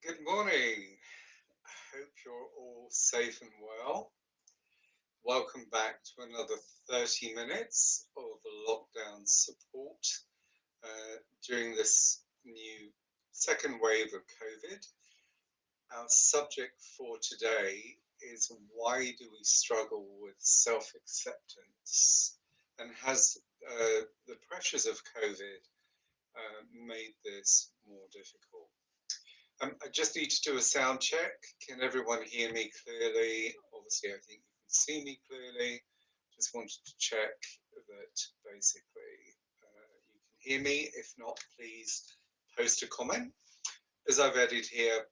Good morning. I hope you're all safe and well. Welcome back to another 30 minutes of lockdown support during this new second wave of COVID. Our subject for today is why do we struggle with self acceptance? And has the pressures of COVID made this more difficult? I just need to do a sound check. Can everyone hear me clearly? Obviously, I think you can see me clearly. Just wanted to check that basically you can hear me. If not, please post a comment. As I've added here,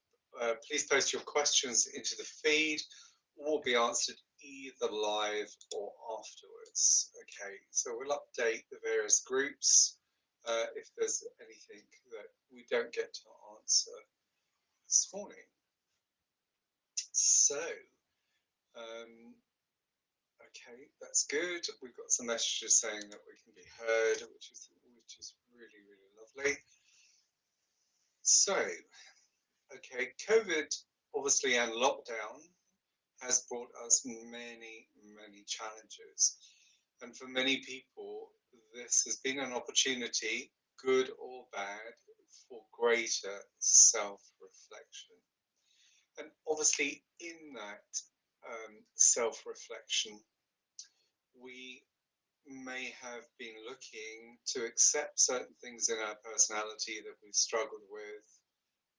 please post your questions into the feed or be answered either live or afterwards. Okay, so we'll update the various groups if there's anything that we don't get to answer this morning. So, um, okay, that's good. We've got some messages saying that we can be heard, which is really really lovely. So, okay, COVID obviously and lockdown has brought us many challenges, and for many people, this has been an opportunity, good or bad, for greater self-reflection. And obviously, in that self-reflection, we may have been looking to accept certain things in our personality that we've struggled with,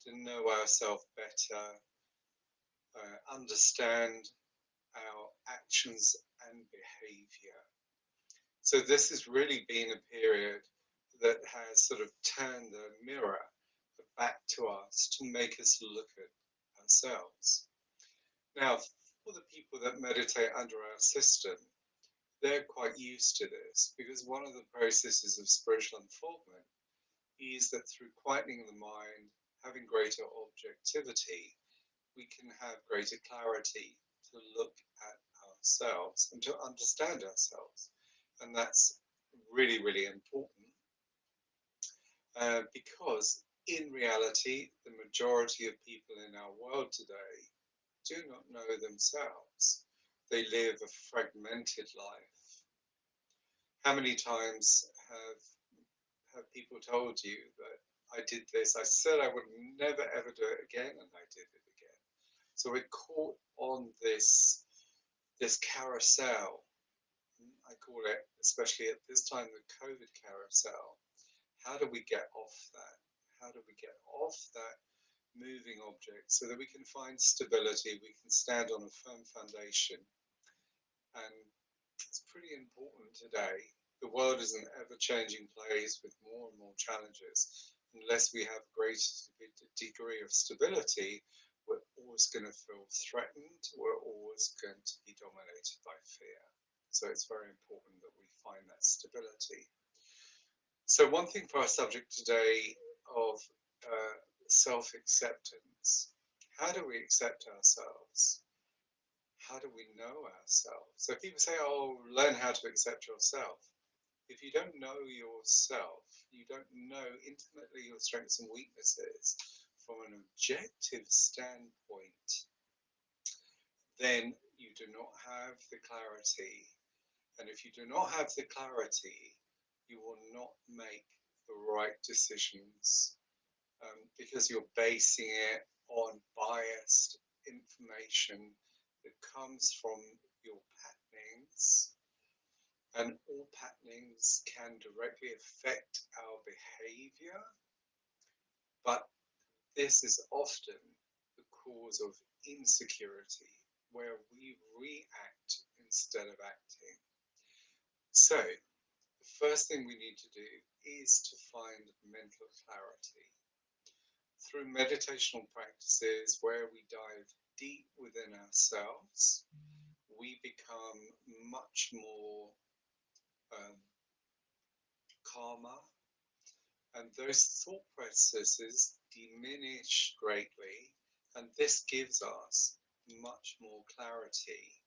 to know ourselves better, understand our actions and behavior. So this has really been a period that has sort of turned the mirror back to us to make us look at ourselves. Now, for the people that meditate under our system, they're quite used to this because one of the processes of spiritual unfoldment is that through quietening the mind, having greater objectivity, we can have greater clarity to look at ourselves and to understand ourselves. And that's really important because in reality, the majority of people in our world today do not know themselves. They live a fragmented life. How many times have people told you that I did this, I said I would never ever do it again, and I did it again. So we're caught on this carousel. I call it, especially at this time, the COVID carousel. How do we get off that? How do we get off that moving object so that we can find stability, we can stand on a firm foundation? And it's pretty important today. The world is an ever-changing place with more and more challenges. Unless we have a great degree of stability, we're always going to feel threatened. We're always going to be dominated by fear. So it's very important that we find that stability. So one thing for our subject today of self-acceptance, how do we accept ourselves? How do we know ourselves? So people say, oh, learn how to accept yourself. If you don't know yourself, you don't know intimately your strengths and weaknesses from an objective standpoint, then you do not have the clarity. And if you do not have the clarity, you will not make the right decisions because you're basing it on biased information that comes from your patternings, and all patternings can directly affect our behavior, but this is often the cause of insecurity where we react instead of acting. So, the first thing we need to do is to find mental clarity. Through meditational practices where we dive deep within ourselves, we become much more um, calmer, and those thought processes diminish greatly, and this gives us much more clarity,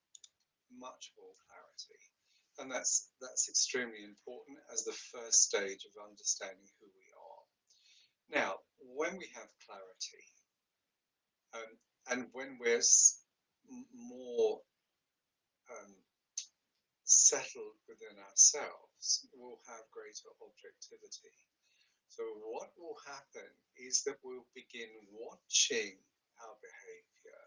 much more clarity. And that's extremely important as the first stage of understanding who we are. Now, when we have clarity, And when we're more um, settled within ourselves, we'll have greater objectivity. So what will happen is that we'll begin watching our behavior,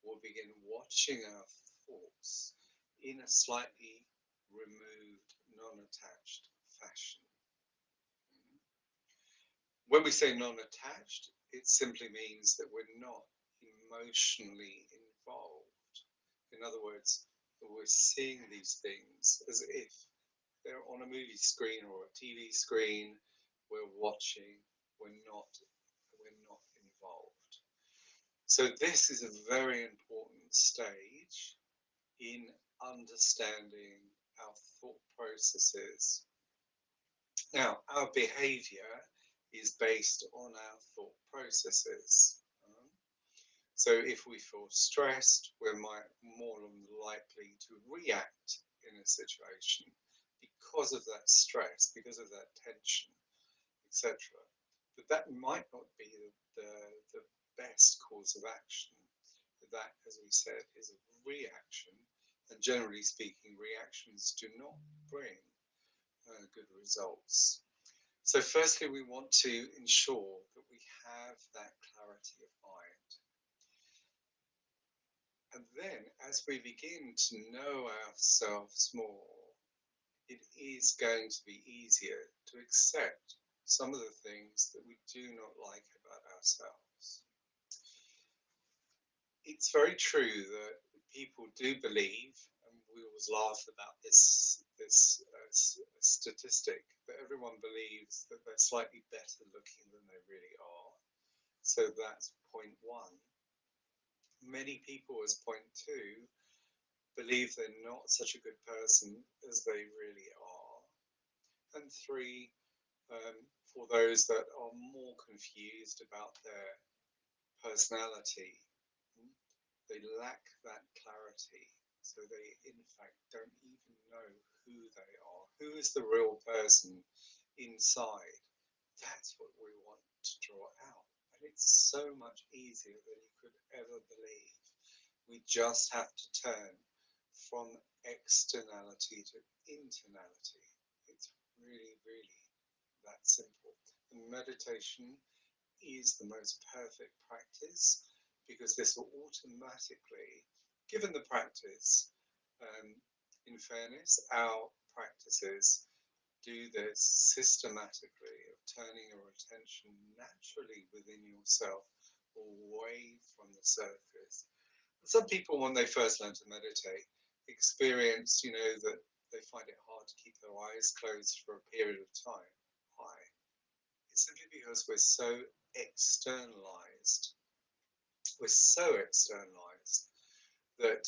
we'll begin watching our thoughts in a slightly removed, non-attached fashion. When we say non-attached, it simply means that we're not emotionally involved. In other words, we're seeing these things as if they're on a movie screen or a TV screen. We're watching. We're not involved. So this is a very important stage in understanding our thought processes. Now, our behavior is based on our thought processes. So if we feel stressed, we're more likely to react in a situation because of that stress, because of that tension, etc. But that might not be the best course of action. That, as we said, is a reaction, and generally speaking, reactions do not bring good results. So firstly, we want to ensure that we have that clarity of mind. And then as we begin to know ourselves more, it is going to be easier to accept some of the things that we do not like about ourselves. It's very true that people do believe, and we always laugh about this statistic, that everyone believes that they're slightly better looking than they really are. So that's point one. Many people, as point two, believe they're not such a good person as they really are. And three, for those that are more confused about their personality, they lack that clarity. So they, in fact, don't even know who they are. Who is the real person inside? That's what we want to draw out. And it's so much easier than you could ever believe. We just have to turn from externality to internality. It's really, really that simple. And meditation is the most perfect practice because this will automatically, given the practice, um, in fairness, our practices do this systematically of turning your attention naturally within yourself away from the surface. Some people, when they first learn to meditate, experience, that they find it hard to keep their eyes closed for a period of time. Why? It's simply because we're so externalized. We're so externalized that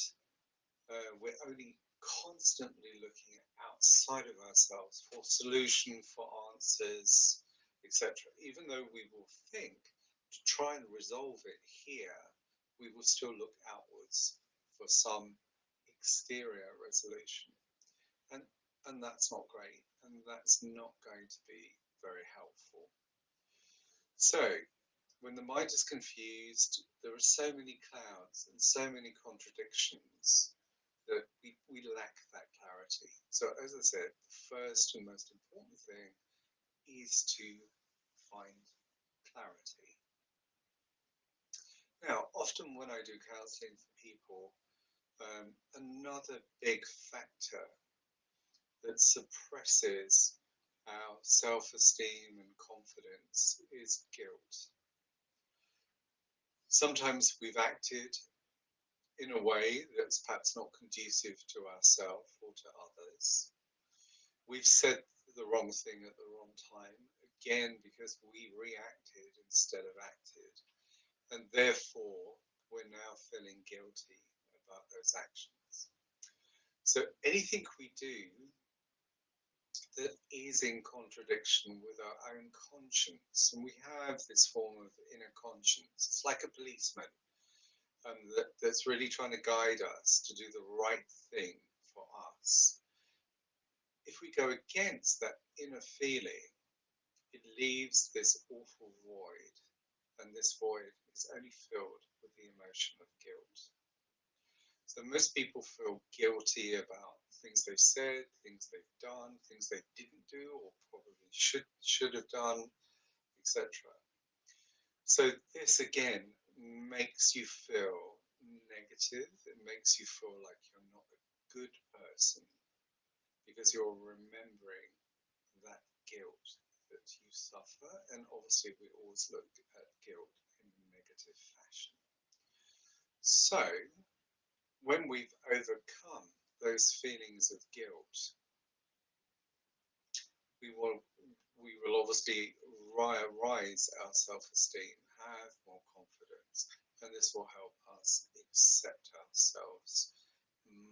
we're only constantly looking outside of ourselves for solution, for answers, etc. Even though we will think to try and resolve it here, we will still look outwards for some exterior resolution. And, and that's not great, and that's not going to be very helpful. So, when the mind is confused, there are so many clouds and so many contradictions that we lack that clarity. So, as I said, the first and most important thing is to find clarity. Now, often when I do counseling for people, another big factor that suppresses our self-esteem and confidence is guilt. Sometimes we've acted in a way that's perhaps not conducive to ourselves or to others. We've said the wrong thing at the wrong time, again, because we reacted instead of acted. And therefore, we're now feeling guilty about those actions. So anything we do that is in contradiction with our own conscience, and we have this form of inner conscience, it's like a policeman that's really trying to guide us to do the right thing for us. If we go against that inner feeling, it leaves this awful void, and this void is only filled with the emotion of guilt. So most people feel guilty about things they've said, things they've done, things they didn't do or probably should have done, etc. So this again makes you feel negative. It makes you feel like you're not a good person because you're remembering that guilt that you suffer. And obviously we always look at guilt in a negative fashion. So when we've overcome those feelings of guilt, we will obviously rise our self-esteem, have more confidence, and this will help us accept ourselves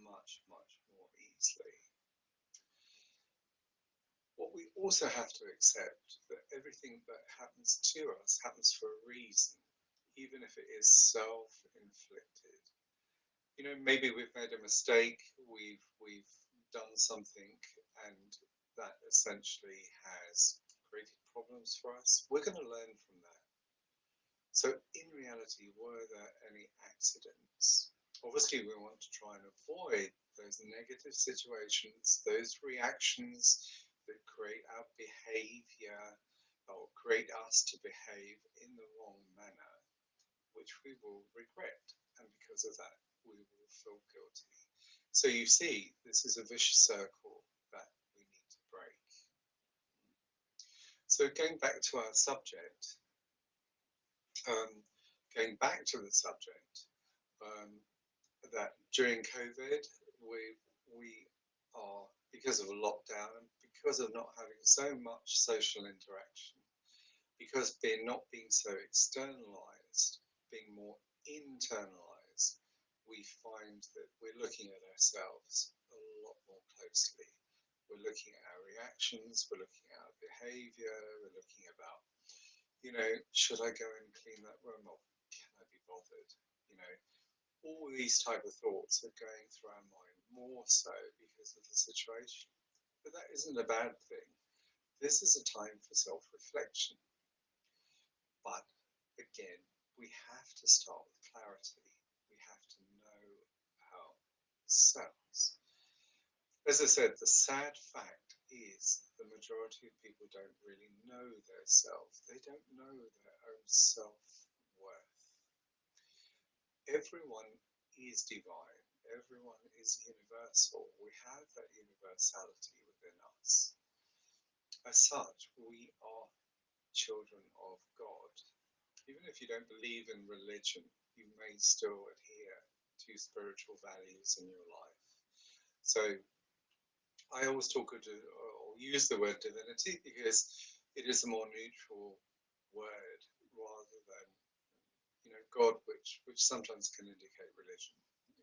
much more easily. What we also have to accept that everything that happens to us happens for a reason, even if it is self-inflicted. You know, maybe we've made a mistake, we've done something, and that essentially has created problems for us. We're going to learn from that. So in reality, were there any accidents? Obviously, we want to try and avoid those negative situations, those reactions that create our behavior or create us to behave in the wrong manner, which we will regret. And because of that, we will feel guilty. So you see, this is a vicious circle that we need to break. So going back to our subject, going back to the subject, that during COVID, we are, because of a lockdown and because of not having so much social interaction, because not being so externalized, being more internalized, we find that we're looking at ourselves a lot more closely. We're looking at our reactions, we're looking at our behavior, we're looking about, you know, should I go and clean that room, or can I be bothered? You know, all these type of thoughts are going through our mind more so because of the situation. But that isn't a bad thing. This is a time for self-reflection. But again, we have to start with clarity. We have to know ourselves. As I said, the sad fact is the majority of people don't really know their self. They don't know their own self-worth. Everyone is divine. Everyone is universal. We have that universality within us. As such, we are children of God. Even if you don't believe in religion, you may still adhere to spiritual values in your life. So I always talk or use the word divinity because it is a more neutral word rather than, you know, God, which sometimes can indicate religion.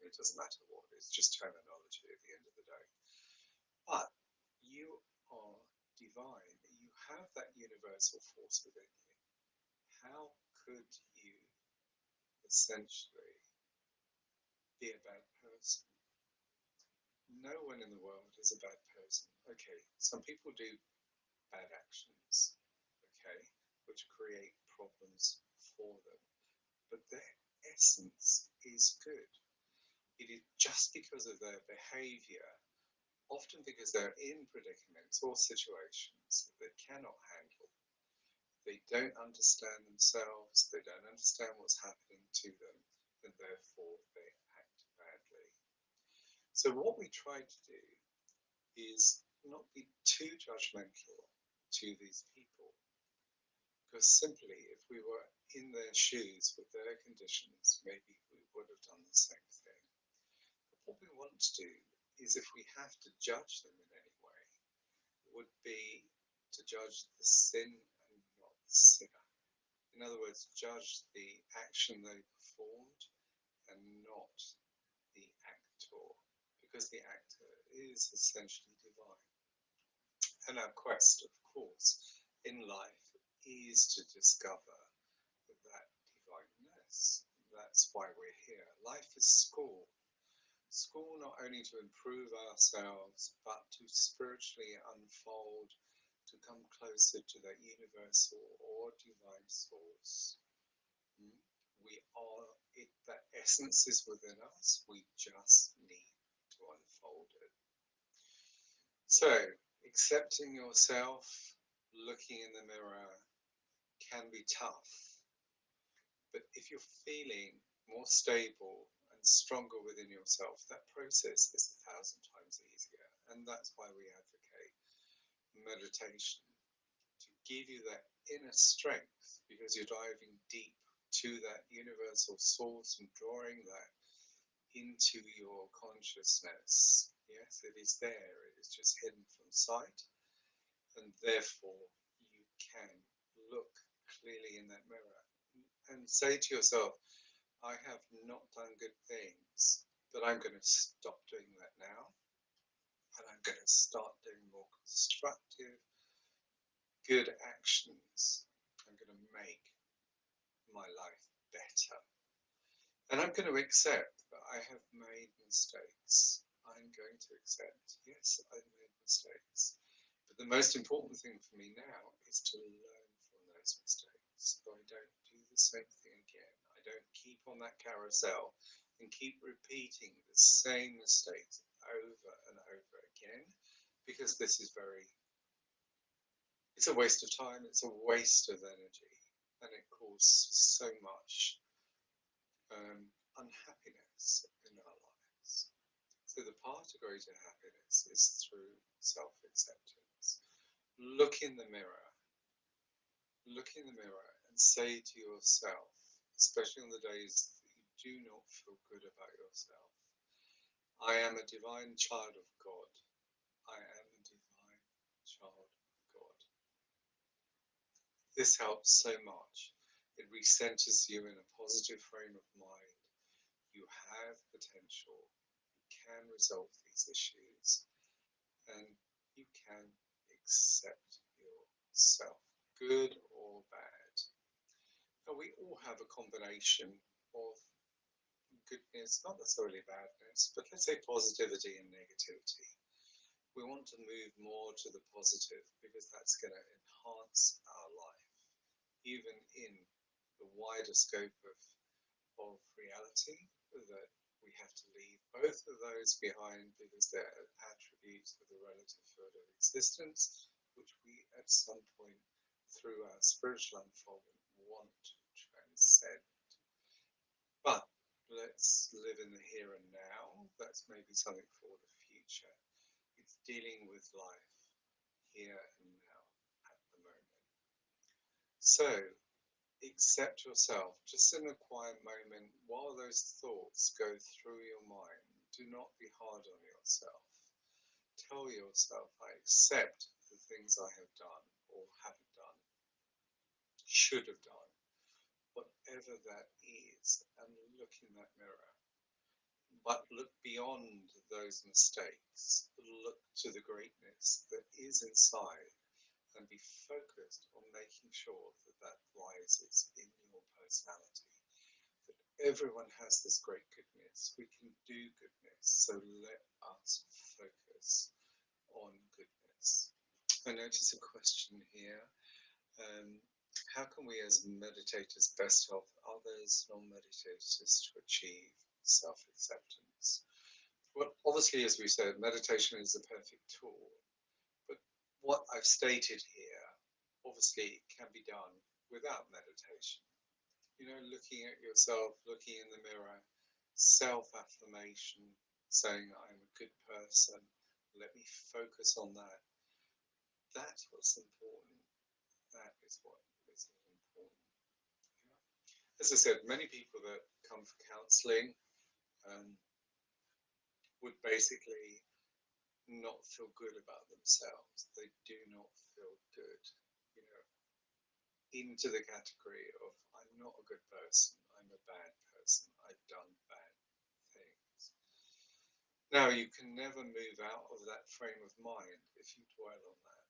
It doesn't matter what, it's just terminology at the end of the day. But you are divine. You have that universal force within you. How could you essentially be a bad person? No one in the world is a bad person. Okay, some people do bad actions, okay, which create problems for them, but their essence is good. It is just because of their behavior, often because they're in predicaments or situations that they cannot handle. They don't understand themselves, they don't understand what's happening to them, and therefore they act badly. So what we try to do is not be too judgmental to these people, because simply if we were in their shoes with their conditions, maybe we would have done the same thing. But what we want to do is, if we have to judge them in any way, would be to judge the sin and not the sinner. In other words, judge the action they performed and not the actor, because the actor is essentially divine. And our quest, of course, in life is to discover that divineness. That's why we're here. Life is school. School not only to improve ourselves, but to spiritually unfold, to come closer to that universal or divine source. We are it. That essence is within us. We just need to unfold it. So, accepting yourself, looking in the mirror can be tough. But if you're feeling more stable and stronger within yourself, that process is 1,000 times easier. And that's why we advocate meditation to give you that inner strength because you're diving deep to that universal source and drawing that into your consciousness. Yes, it is there, it is just hidden from sight, and therefore you can look clearly in that mirror and say to yourself, I have not done good things, but I'm going to stop doing that now, and I'm going to start doing more constructive, good actions. I'm going to make my life better. And I'm going to accept that I have made mistakes. I'm going to accept, yes, I've made mistakes. But the most important thing for me now is to learn from those mistakes so I don't do the same thing again. I don't keep on that carousel and keep repeating the same mistakes over and over again because this is it's a waste of time, it's a waste of energy, and it causes so much unhappiness in our lives. So the path to greater happiness is through self-acceptance. Look in the mirror, look in the mirror and say to yourself, especially on the days that you do not feel good about yourself, I am a divine child of God. I am a divine child of God. This helps so much. It recenters you in a positive frame of mind. You have potential. You can resolve these issues and you can accept yourself, good or bad. Now, we all have a combination of goodness, not necessarily badness, but let's say positivity and negativity. We want to move more to the positive because that's going to enhance our life, even in the wider scope of reality, that we have to leave both of those behind because they're attributes of the relative field of existence, which we at some point through our spiritual unfoldment want to transcend. But let's live in the here and now. That's maybe something for the future. It's dealing with life here and now at the moment. So accept yourself just in a quiet moment while those thoughts go through your mind. Do not be hard on yourself. Tell yourself, I accept the things I have done or haven't done, should have done, whatever that is, and look in that mirror. But look beyond those mistakes. Look to the greatness that is inside and be focused on making sure that that rises in your personality. That everyone has this great goodness. We can do goodness. So let us focus on goodness. I notice a question here. How can we as meditators best help others, non-meditators, to achieve self-acceptance? Well, obviously, as we said, meditation is the perfect tool. But what I've stated here, obviously, can be done without meditation. You know, looking at yourself, looking in the mirror, self-affirmation, saying I'm a good person, let me focus on that. That's what's important. That is what is important. Yeah. As I said, many people that come for counselling would basically not feel good about themselves. They do not feel good, you know, into the category of I'm not a good person, I'm a bad person, I've done bad things. Now, you can never move out of that frame of mind if you dwell on that.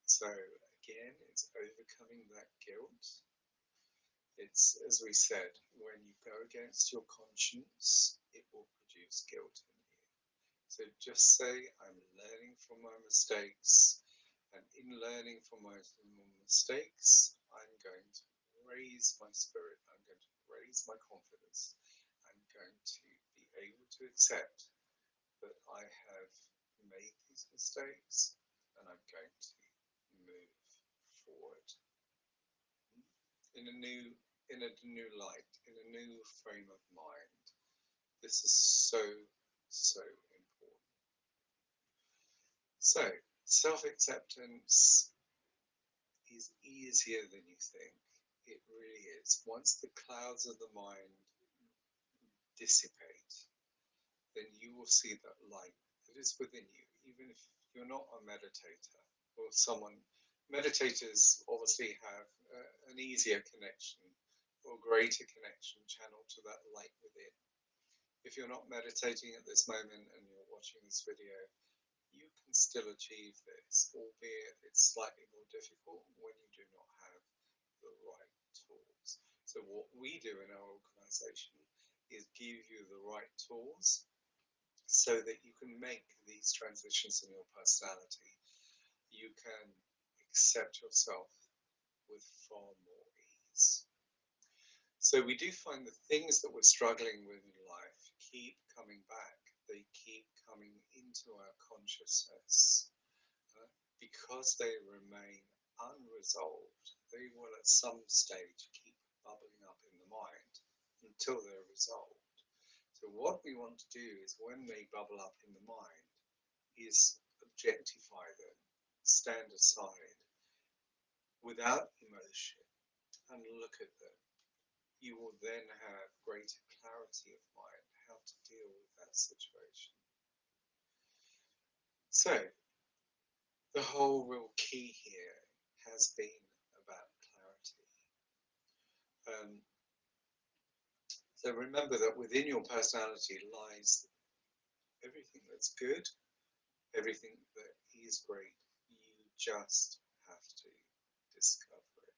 So, again, it's overcoming that guilt. It's, as we said, when you go against your conscience, it will produce guilt in you. So just say, I'm learning from my mistakes, and in learning from my mistakes, I'm going to raise my spirit. I'm going to raise my confidence. I'm going to be able to accept that I have made these mistakes, and I'm going to move forward in a new light, in a new frame of mind. This is so important. So, self-acceptance is easier than you think. It really is. Once the clouds of the mind dissipate, then you will see that light that is within you, even if you're not a meditator or someone. Meditators obviously have an easier connection or greater connection channel to that light within. If you're not meditating at this moment and you're watching this video, you can still achieve this, albeit it's slightly more difficult when you do not have the right tools. So what we do in our organization is give you the right tools so that you can make these transitions in your personality. You can accept yourself with far more ease. So we do find the things that we're struggling with in life keep coming back. They keep coming into our consciousness because they remain unresolved. They will at some stage keep bubbling up in the mind until they're resolved. So what we want to do is when they bubble up in the mind is objectify them, stand aside without emotion and look at them. You will then have greater clarity of mind how to deal with that situation. So the whole real key here has been about clarity. So remember that within your personality lies everything that's good, everything that is great. You just have to discover it.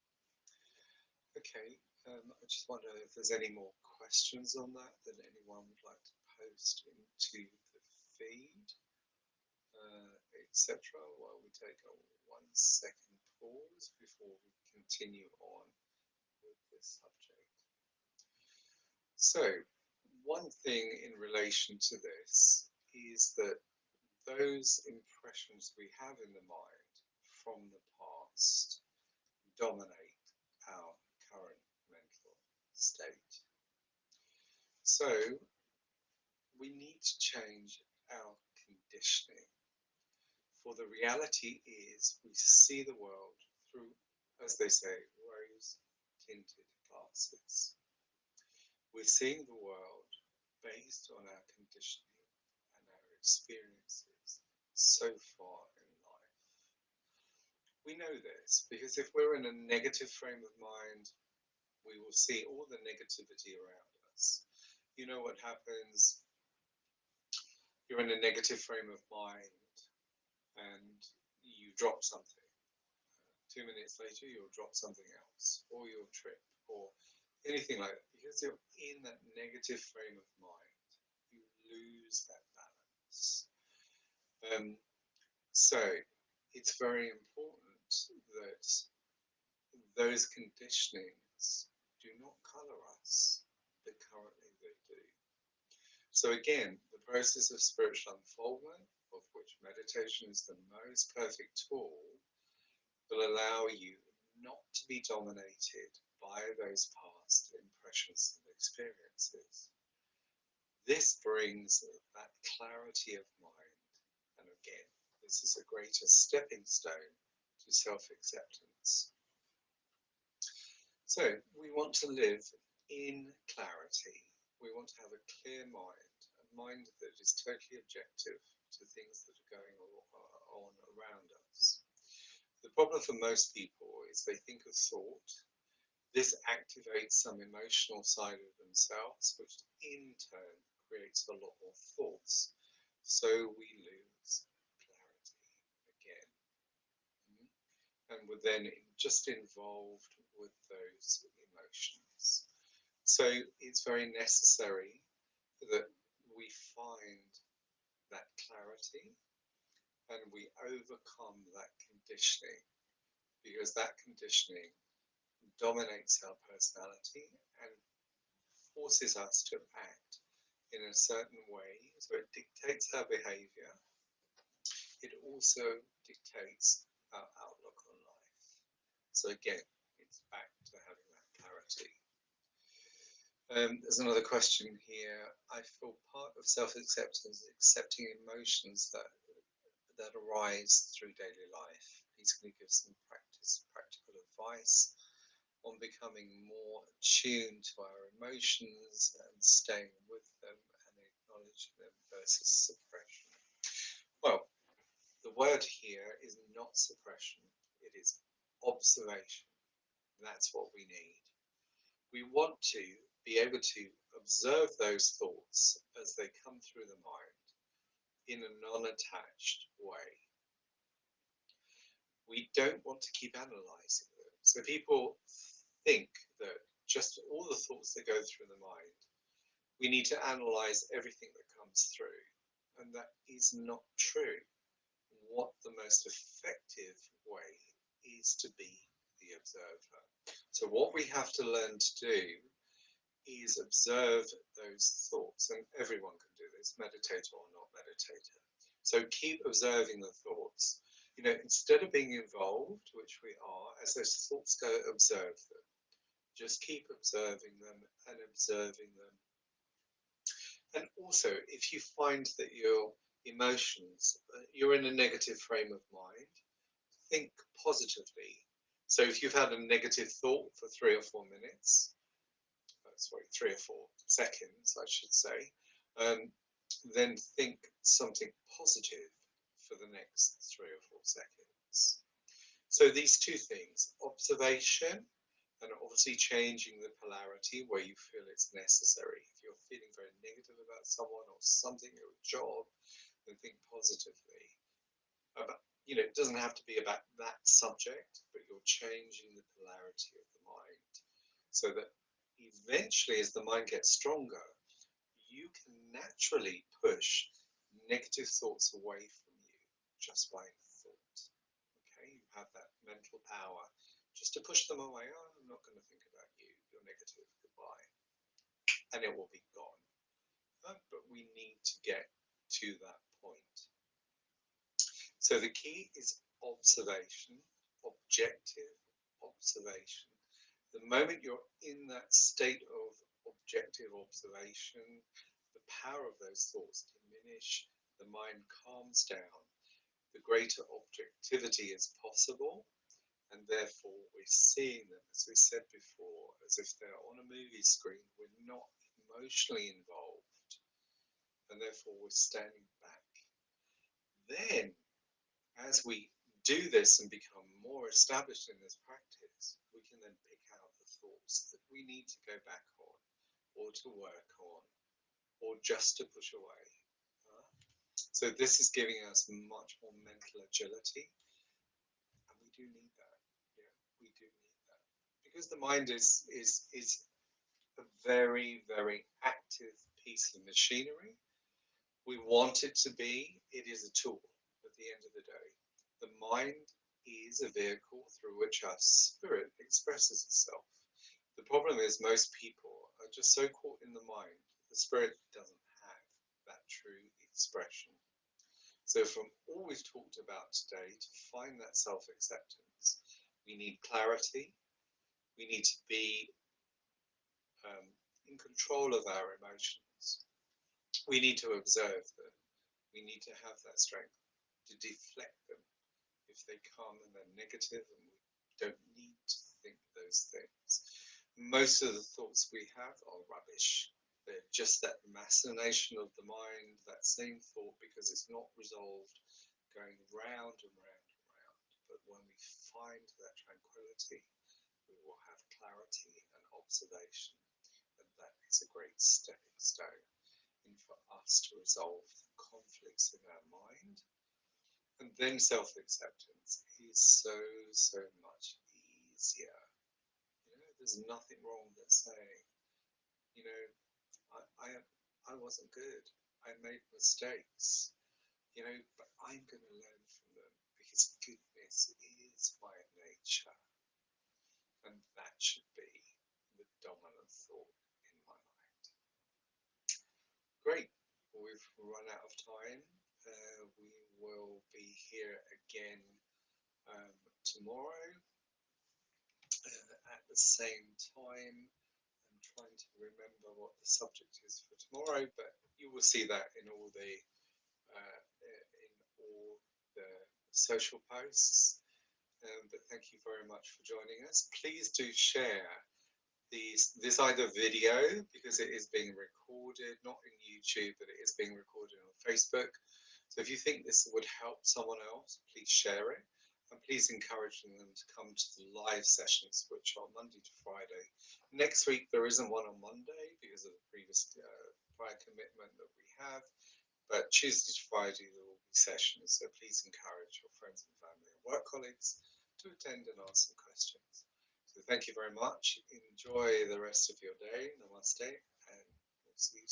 Okay, I just wonder if there's any more questions on that anyone would like to post into the feed, etc. While we take a 1 second pause before we continue on with this subject. So, one thing in relation to this is that those impressions we have in the mind from the past dominate our current mental state. So we need to change our conditioning. For the reality is we see the world through, as they say, rose-tinted glasses. We're seeing the world based on our conditioning and our experiences so far in life. We know this because if we're in a negative frame of mind, we will see all the negativity around us. You know what happens? You're in a negative frame of mind and you drop something. 2 minutes later, you'll drop something else, or you'll trip, or anything like that. Because you're in that negative frame of mind, you lose that balance. So it's very important that those conditionings do not color us, but currently they do. So again, the process of spiritual unfoldment, of which meditation is the most perfect tool, will allow you not to be dominated by those past impressions and experiences. This brings that clarity of mind, and again, this is a greater stepping stone to self-acceptance. So we want to live in clarity. We want to have a clear mind, a mind that is totally objective to things that are going on around us. The problem for most people is they think of thought. This activates some emotional side of themselves, which in turn creates a lot more thoughts. So we lose clarity again. And we're then just involved with those emotions. So it's very necessary that we find that clarity and we overcome that conditioning, because that conditioning dominates our personality and forces us to act in a certain way. So it dictates our behavior. It also dictates our outlook on life. So again, it's back to having that clarity. There's another question here. I feel part of self-acceptance is accepting emotions that arise through daily life. Please can you give some practical advice on becoming more attuned to our emotions and staying with them and acknowledging them versus suppression? Well, the word here is not suppression, it is observation. That's what we need. We want to be able to observe those thoughts as they come through the mind in a non-attached way. We don't want to keep analysing them. So people think that just all the thoughts that go through the mind, we need to analyse everything that comes through. And that is not true. What the most effective way is to be the observer. So what we have to learn to do is observe those thoughts, and everyone can do this, meditator or not meditator. So keep observing the thoughts. You know, instead of being involved, which we are, as those thoughts go, observe them. Just keep observing them and observing them. And also, if you find that your emotions, you're in a negative frame of mind, think positively. So if you've had a negative thought for 3 or 4 minutes, sorry, 3 or 4 seconds, I should say, then think something positive for the next 3 or 4 seconds. So these two things, observation and obviously changing the polarity where you feel it's necessary. If you're feeling very negative about someone or something, or a job, then think positively. You know, it doesn't have to be about that subject, but you're changing the polarity of the mind so that eventually, as the mind gets stronger, you can naturally push negative thoughts away from you just by thought. Okay, you have that mental power just to push them away. Oh, I'm not going to think about you. You're negative. Goodbye. And it will be gone. But we need to get to that point. So the key is observation, objective observation. The moment you're in that state of objective observation, the power of those thoughts diminish, the mind calms down, the greater objectivity is possible, and therefore we're seeing them, as we said before, as if they're on a movie screen. We're not emotionally involved, and therefore we're standing back. Then, as we do this and become more established in this practice, we can then pick out the thoughts that we need to go back on, or to work on, or just to push away. So this is giving us much more mental agility, and we do need that. Yeah, we do need that because the mind is a very, very active piece of machinery. We want it to be. It is a tool at the end of the day. The mind is a vehicle through which our spirit expresses itself. The problem is most people are just so caught in the mind, the spirit doesn't have that true expression. So from all we've talked about today, to find that self-acceptance, we need clarity, we need to be in control of our emotions, we need to observe them, we need to have that strength to deflect them if they come and they're negative, and we don't need to think those things. Most of the thoughts we have are rubbish. They're just that machination of the mind, that same thought, because it's not resolved, going round and round and round. But when we find that tranquility, we will have clarity and observation. And that is a great stepping stone for us to resolve the conflicts in our mind. And then self-acceptance is so much easier. You know, there's nothing wrong with saying, you know, I wasn't good. I made mistakes. You know, but I'm going to learn from them because goodness is my nature. and that should be the dominant thought in my mind. Great. Well, we've run out of time. We will be here again tomorrow at the same time. I'm trying to remember what the subject is for tomorrow, but you will see that in all the social posts. But thank you very much for joining us. Please do share this either video, because it is being recorded, not in YouTube, but it is being recorded on Facebook. So if you think this would help someone else, please share it. And please encourage them to come to the live sessions, which are Monday to Friday. Next week, there isn't one on Monday because of the previous prior commitment that we have. But Tuesday to Friday, there will be sessions. So please encourage your friends and family and work colleagues to attend and ask some questions. So thank you very much. Enjoy the rest of your day. Namaste. And we'll see you soon.